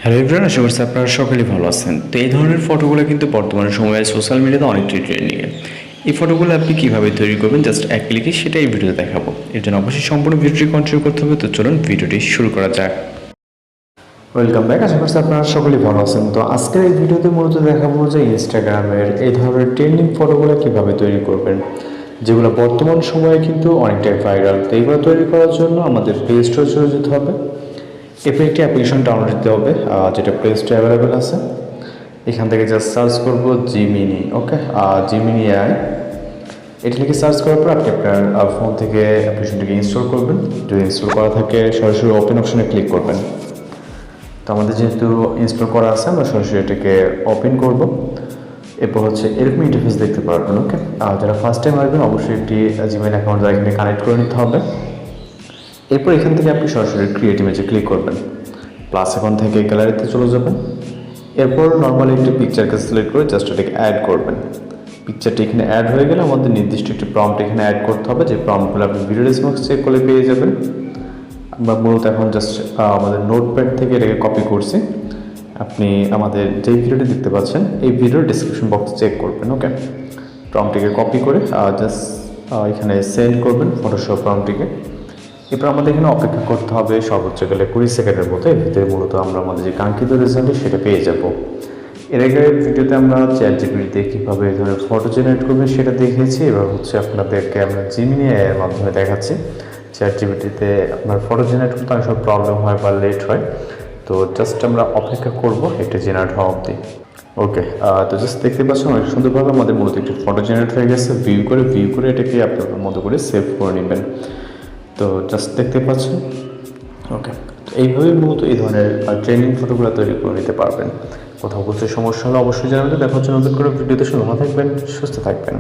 Hello everyone, আশা করছি আপনারা সকলেই ভালো আছেন। তো এই ধরনের ফটোগুলো কিন্তু বর্তমানে সময়ে সোশ্যাল মিডিয়াতে অনেকটাই ট্রেন্ডিংয়ে। এই ফটোগুলো আপনি কীভাবে তৈরি করবেন জাস্ট এক ক্লিকে সেটা এই ভিডিওতে দেখাবো। এর জন্য অবশ্যই সম্পূর্ণ ভিডিওটি কন্টিনিউ করতে হবে। তো চলুন ভিডিওটি শুরু করা যাক। ওয়েলকাম ব্যাক, আশা করছি আপনারা সকলেই ভালো আছেন। তো আজকের এই ভিডিওতে মূলত দেখাবো যে ইনস্টাগ্রামের এই ধরনের ট্রেন্ডিং ফটোগুলো কীভাবে তৈরি করবেন, যেগুলো বর্তমান সময়ে কিন্তু অনেকটাই ভাইরাল। তো এইগুলো তৈরি করার জন্য আমাদের প্লে স্টোরে চলে যেতে হবে। এরপর একটি অ্যাপ্লিকেশন ডাউনলোড দিতে হবে, যেটা প্লে স্টোরে অ্যাভেলেবেল আছে। এখান থেকে জাস্ট সার্চ করব জিমিনি। ওকে, জিমিনি এআই এটা লিখে সার্চ করার পর আপনি আপনার ফোন থেকে অ্যাপ্লিকেশনটিকে ইনস্টল করবেন। যদি ইনস্টল করা থাকে সরাসরি ওপেন অপশনে ক্লিক করবেন। তো আমাদের যেহেতু ইনস্টল করা আছে, আমরা সরাসরি এটাকে ওপেন করব। এরপর হচ্ছে এরকম ইন্টারফেস দেখতে পারবেন। ওকে, যারা ফার্স্ট টাইম আসবেন অবশ্যই একটি জিমেইল অ্যাকাউন্ট এখানে কানেক্ট করে নিতে হবে। এরপর এখান থেকে আপনি সরাসরি ক্রিয়েট ইমেজে ক্লিক করবেন, প্লাস এখন থেকে গ্যালারিতে চলে যাবেন। এরপর নর্মালি একটি পিকচারকে সিলেক্ট করে জাস্ট এটাকে অ্যাড করবেন। পিকচারটি এখানে অ্যাড হয়ে গেলে আমাদের নির্দিষ্ট একটি প্রম্পট এখানে অ্যাড করতে হবে, যে প্রম্পটগুলো আপনি ভিডিও ডেসক্রিপশন চেক করলে পেয়ে যাবেন। আমরা মূলত এখন জাস্ট আমাদের নোটপ্যাড থেকে এটাকে কপি করছি। আপনি আমাদের যেই ভিডিওটি দেখতে পাচ্ছেন এই ভিডিওর ডেসক্রিপশন বক্স চেক করবেন। ওকে, প্রম্পটটিকে কপি করে জাস্ট এখানে সেন্ড করবেন ফটোশপ প্রম্পটটিকে। এরপর আমাদের এখানে অপেক্ষা করতে হবে সর্বোচ্চ গেলে 20 সেকেন্ডের মতো। এর ভিতরে মূলত আমরা আমাদের যে কাঙ্ক্ষিত রেজাল্ট সেটা পেয়ে যাব। এর আগে ভিডিওতে আমরা চ্যাট জিপিটিতে কীভাবে এই ধরনের ফটো জেনারেট করবেন সেটা দেখেছি। এবার হচ্ছে আপনাদেরকে আমরা জিমিনি এর মাধ্যমে দেখাচ্ছি। চ্যাট জিপিটিতে আপনার ফটো জেনারেট করতে অনেক সময় প্রবলেম হয় বা লেট হয়। তো জাস্ট আমরা অপেক্ষা করব এটা জেনারেট হওয়া অবধি। ওকে, তো জাস্ট দেখতে পাচ্ছেন অনেক সুন্দরভাবে আমাদের মূলত একটি ফটো জেনারেট হয়ে গেছে। ভিউ করে এটাকে আপনার মতো করে সেভ করে নেবেন। তো জাস্ট দেখতে পাচ্ছেন। ওকে, তো এইভাবেই মূলত এই ধরনের ট্রেন্ডিং ফটোগুলো তৈরি করে নিতে পারবেন। কোথাও বুঝতে সমস্যা হলে অবশ্যই জানাবেন। দেখার জন্য নতুন করে ভিডিওতে ভালো থাকবেন, সুস্থ থাকবেন।